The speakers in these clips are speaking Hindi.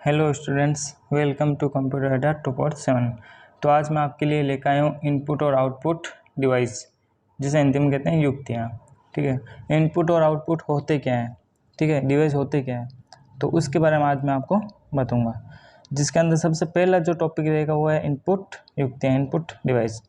Hello students, welcome to computer Adda 2.7। तो आज मैं आपके लिए लेकर आया हूँ इनपुट और आउटपुट डिवाइस, जिसे हिंदी में कहते हैं युक्तियाँ। ठीक है, इनपुट और आउटपुट होते क्या हैं, ठीक है, डिवाइस होते क्या हैं, तो उसके बारे में आज मैं आपको बताऊँगा। जिसके अंदर सबसे पहला जो टॉपिक रहेगा वो है इनपुट युक्तियाँ, इनपुट डिवाइस।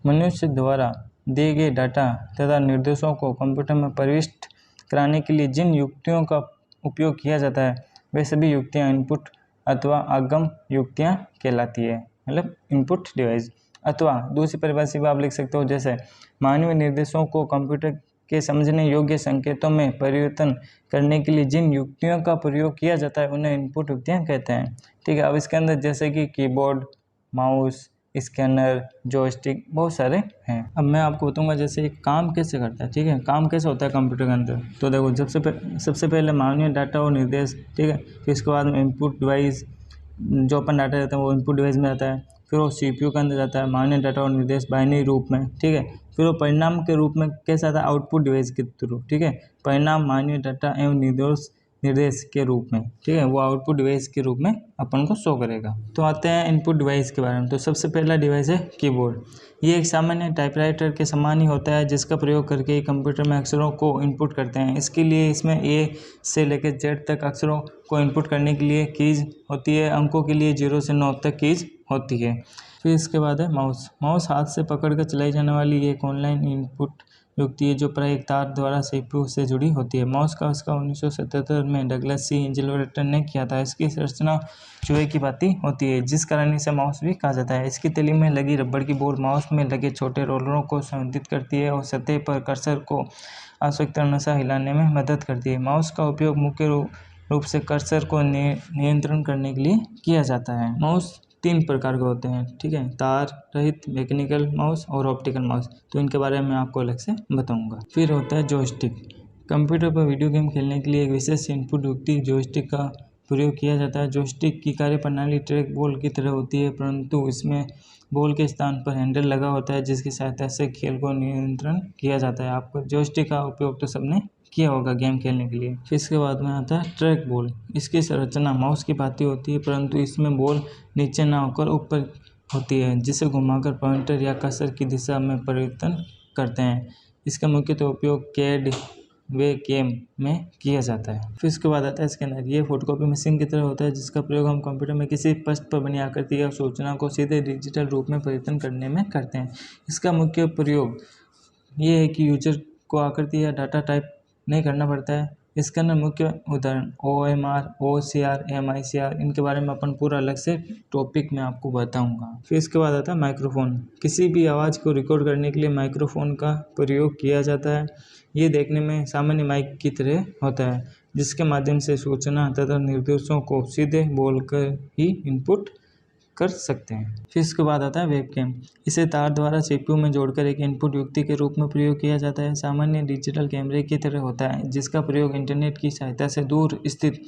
मनुष्य द्वारा दिए गए डाटा तथा निर्देशों को कंप्यूटर में प्रविष्ट कराने के लिए जिन युक्तियों का उपयोग किया जाता है वे सभी युक्तियाँ इनपुट अथवा आगम युक्तियाँ कहलाती है, मतलब इनपुट डिवाइस। अथवा दूसरी परिभाषा भी आप लिख सकते हो, जैसे मानवीय निर्देशों को कंप्यूटर के समझने योग्य संकेतों में परिवर्तन करने के लिए जिन युक्तियों का प्रयोग किया जाता है उन्हें इनपुट युक्तियाँ कहते हैं। ठीक है, अब इसके अंदर जैसे कि कीबोर्ड, माउस, स्कैनर, जॉयस्टिक, बहुत सारे हैं। अब मैं आपको बताऊंगा जैसे एक काम कैसे करता है। ठीक है, काम कैसे होता है कंप्यूटर के अंदर। तो देखो, सबसे पहले मानवीय डाटा और निर्देश, ठीक है, फिर इसके बाद में इनपुट डिवाइस, जो अपन डाटा रहता है वो इनपुट डिवाइस में आता है, फिर वो सीपीयू के अंदर जाता है मानवीय डाटा और निर्देश बाइनरी रूप में। ठीक है, फिर वो परिणाम के रूप में कैसे आता है, आउटपुट डिवाइस के थ्रू। ठीक है, परिणाम मानवीय डाटा एवं निर्देश के रूप में, ठीक है, वो आउटपुट डिवाइस के रूप में अपन को शो करेगा। तो आते हैं इनपुट डिवाइस के बारे में। तो सबसे पहला डिवाइस है कीबोर्ड। ये एक सामान्य टाइपराइटर के समान ही होता है, जिसका प्रयोग करके कंप्यूटर में अक्षरों को इनपुट करते हैं। इसके लिए इसमें ए से लेकर जेड तक अक्षरों को इनपुट करने के लिए कीज होती है। अंकों के लिए 0 से 9 तक कीज होती है। फिर इसके बाद है माउस। माउस हाथ से पकड़कर चलाई जाने वाली एक ऑनलाइन इनपुट युक्ति है जो प्राय एक तार द्वारा सीपीयू से जुड़ी होती है। माउस का आविष्कार 1977 में डगलस सी एंजेलोरेटन ने किया था। इसकी संरचना चूहे की भांति होती है, जिस कारण इसे माउस भी कहा जाता है। इसकी तली में लगी रबड़ की बोर माउस में लगे छोटे रोलरों को संवेदित करती है और सतह पर कर्सर को आवश्यकता अनुसार हिलाने में मदद करती है। माउस का उपयोग मुख्य रूप से कर्सर को नियंत्रण करने के लिए किया जाता है। माउस 3 प्रकार के होते हैं, ठीक है, तार रहित, मैकेनिकल माउस और ऑप्टिकल माउस। तो इनके बारे में आपको अलग से बताऊंगा। फिर होता है जॉयस्टिक। कंप्यूटर पर वीडियो गेम खेलने के लिए एक विशेष इनपुट युक्ति जॉयस्टिक का प्रयोग किया जाता है। जॉयस्टिक की कार्यप्रणाली ट्रैक बॉल की तरह होती है, परंतु इसमें बॉल के स्थान पर हैंडल लगा होता है, जिसकी सहायता से खेल को नियंत्रण किया जाता है। आपको जॉयस्टिक का उपयोग तो सबने किया होगा गेम खेलने के लिए। फिर इसके बाद में आता है ट्रैक बॉल। इसकी संरचना माउस की भांति होती है, परंतु इसमें बॉल नीचे ना होकर ऊपर होती है, जिसे घुमाकर पॉइंटर या कर्सर की दिशा में परिवर्तन करते हैं। इसका मुख्यतः उपयोग कैड वे गेम में किया जाता है। फिर इसके बाद आता है स्कैनर। ये फोटोकॉपी मशीन की तरह होता है, जिसका प्रयोग हम कंप्यूटर में किसी पृष्ठ पर बनी आकृति या सूचना को सीधे डिजिटल रूप में परिवर्तन करने में करते हैं। इसका मुख्य प्रयोग ये है कि यूजर को आकृति या डाटा टाइप नहीं करना पड़ता है। स्कैनर मुख्य उदाहरण OMR, OCR, MICR, इनके बारे में अपन पूरा अलग से टॉपिक में आपको बताऊंगा। फिर इसके बाद आता है माइक्रोफोन। किसी भी आवाज़ को रिकॉर्ड करने के लिए माइक्रोफोन का प्रयोग किया जाता है। ये देखने में सामान्य माइक की तरह होता है, जिसके माध्यम से सूचना तथा निर्देशों को सीधे बोलकर ही इनपुट कर सकते हैं। फिर इसके बाद आता है वेबकैम। इसे तार द्वारा सीपीयू में जोड़कर एक इनपुट युक्ति के रूप में प्रयोग किया जाता है। सामान्य डिजिटल कैमरे की तरह होता है, जिसका प्रयोग इंटरनेट की सहायता से दूर स्थित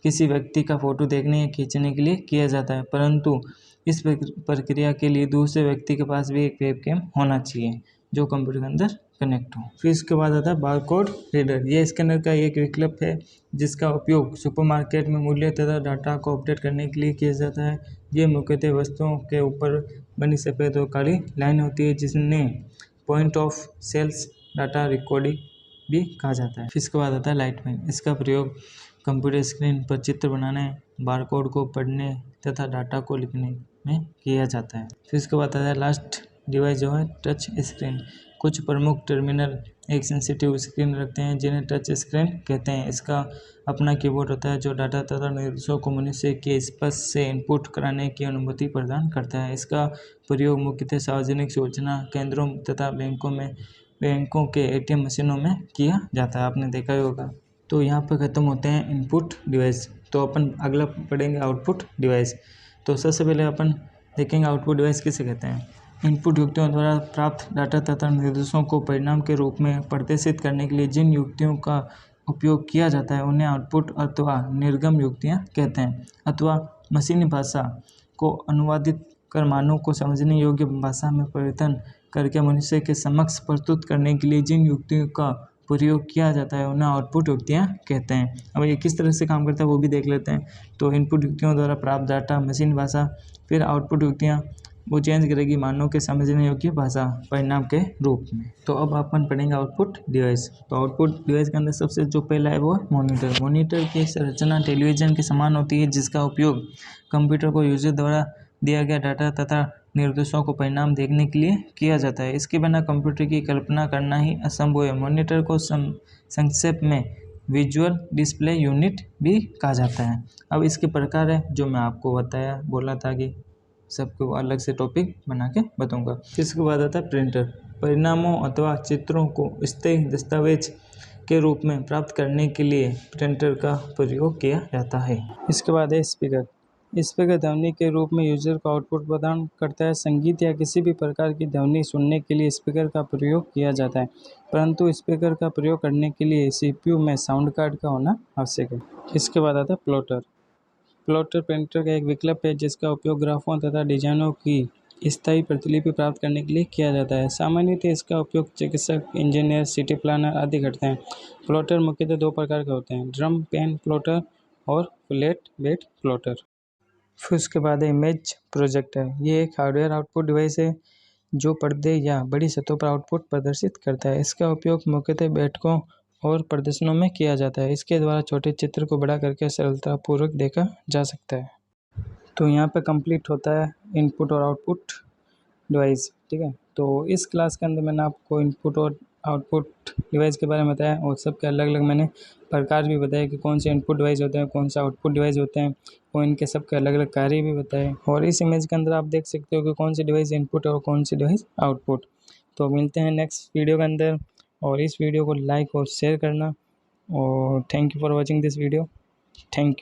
किसी व्यक्ति का फोटो देखने या खींचने के लिए किया जाता है, परंतु इस प्रक्रिया के लिए दूसरे व्यक्ति के पास भी एक वेबकैम होना चाहिए जो कंप्यूटर के अंदर कनेक्ट हो। फिर इसके बाद आता है बारकोड रीडर। ये स्कैनर का एक विकल्प है, जिसका उपयोग सुपरमार्केट में मूल्य तथा डाटा को अपडेट करने के लिए किया जाता है। ये मुख्यतः वस्तुओं के ऊपर बनी सफ़ेद और काली लाइन होती है, जिसने point of sales data recording भी कहा जाता है। फिर इसके बाद आता है लाइट पेन। इसका प्रयोग कंप्यूटर स्क्रीन पर चित्र बनाने, बारकोड को पढ़ने तथा डाटा को लिखने में किया जाता है। फिर इसके बाद आता है लास्ट डिवाइस जो है टच स्क्रीन। कुछ प्रमुख टर्मिनल एक सेंसिटिव स्क्रीन रखते हैं, जिन्हें टच स्क्रीन कहते हैं। इसका अपना कीबोर्ड होता है जो डाटा तथा निर्देशों को मनुष्य के स्पर्श से इनपुट कराने की अनुमति प्रदान करता है। इसका प्रयोग मुख्यतः सार्वजनिक सूचना केंद्रों तथा बैंकों के ATM मशीनों में किया जाता है, आपने देखा ही होगा। तो यहाँ पर ख़त्म होते हैं इनपुट डिवाइस। तो अपन अगला पढ़ेंगे आउटपुट डिवाइस। तो सबसे पहले अपन देखेंगे आउटपुट डिवाइस किसे कहते हैं। इनपुट युक्तियों द्वारा प्राप्त डाटा तथा निर्देशों को परिणाम के रूप में प्रदर्शित करने के लिए जिन युक्तियों का उपयोग किया जाता है उन्हें आउटपुट अथवा निर्गम युक्तियाँ कहते हैं। अथवा मशीनी भाषा को अनुवादित कर मानव को समझने योग्य भाषा में परिवर्तन करके मनुष्य के समक्ष प्रस्तुत करने के लिए जिन युक्तियों का प्रयोग किया जाता है उन्हें आउटपुट युक्तियाँ कहते हैं। अब ये किस तरह से काम करता है वो भी देख लेते हैं। तो इनपुट युक्तियों द्वारा प्राप्त डाटा मशीन भाषा, फिर आउटपुट युक्तियाँ वो चेंज करेगी मानव के समझने योग्य भाषा परिणाम के रूप में। तो अब अपन पढ़ेंगे आउटपुट डिवाइस। तो आउटपुट डिवाइस के अंदर सबसे जो पहला है वो है मॉनिटर। मॉनिटर की संरचना टेलीविजन के समान होती है, जिसका उपयोग कंप्यूटर को यूजर द्वारा दिया गया डाटा तथा निर्देशों को परिणाम देखने के लिए किया जाता है। इसके बिना कंप्यूटर की कल्पना करना ही असंभव है। मॉनिटर को संक्षेप में विजुअल डिस्प्ले यूनिट भी कहा जाता है। अब इसके प्रकार है जो मैं आपको बोला था कि सबको अलग से टॉपिक बना के बताऊंगा। इसके बाद आता है प्रिंटर। परिणामों अथवा चित्रों को स्थायी दस्तावेज के रूप में प्राप्त करने के लिए प्रिंटर का प्रयोग किया जाता है। इसके बाद है स्पीकर। स्पीकर ध्वनि के रूप में यूजर को आउटपुट प्रदान करता है। संगीत या किसी भी प्रकार की ध्वनि सुनने के लिए स्पीकर का प्रयोग किया जाता है, परंतु स्पीकर का प्रयोग करने के लिए CPU में साउंड कार्ड का होना आवश्यक है। इसके बाद आता है प्लॉटर। प्लॉटर प्रिंटर का एक विकल्प है जिसका उपयोग ग्राफों तथा डिजाइनों की स्थायी प्रतिलिपि प्राप्त करने के लिए किया जाता है। सामान्यतः इसका उपयोग चिकित्सक, इंजीनियर, सिटी प्लानर आदि करते हैं। प्लॉटर मुख्यतः दो प्रकार के होते हैं, ड्रम पेन प्लॉटर और फ्लैट बेड प्लॉटर। फिर उसके बाद है इमेज प्रोजेक्टर। ये एक हार्डवेयर आउटपुट डिवाइस है जो पर्दे या बड़ी सतहों पर आउटपुट प्रदर्शित करता है। इसका उपयोग मुख्यतः बैठकों और प्रदर्शनों में किया जाता है। इसके द्वारा छोटे चित्र को बड़ा करके सरलतापूर्वक देखा जा सकता है। तो यहाँ पे कंप्लीट होता है इनपुट और आउटपुट डिवाइस। ठीक है, तो इस क्लास के अंदर मैंने आपको इनपुट और आउटपुट डिवाइस के बारे में बताया और सबके अलग अलग मैंने प्रकार भी बताया कि कौन से इनपुट डिवाइस होते हैं, कौन सा आउटपुट डिवाइस होते हैं, और इनके सबके अलग अलग कार्य भी बताए। और इस इमेज के अंदर आप देख सकते हो कि कौन सी डिवाइस इनपुट और कौन सी डिवाइस आउटपुट। तो मिलते हैं नेक्स्ट वीडियो के अंदर, और इस वीडियो को लाइक और शेयर करना। और thank you for watching this video. Thank you.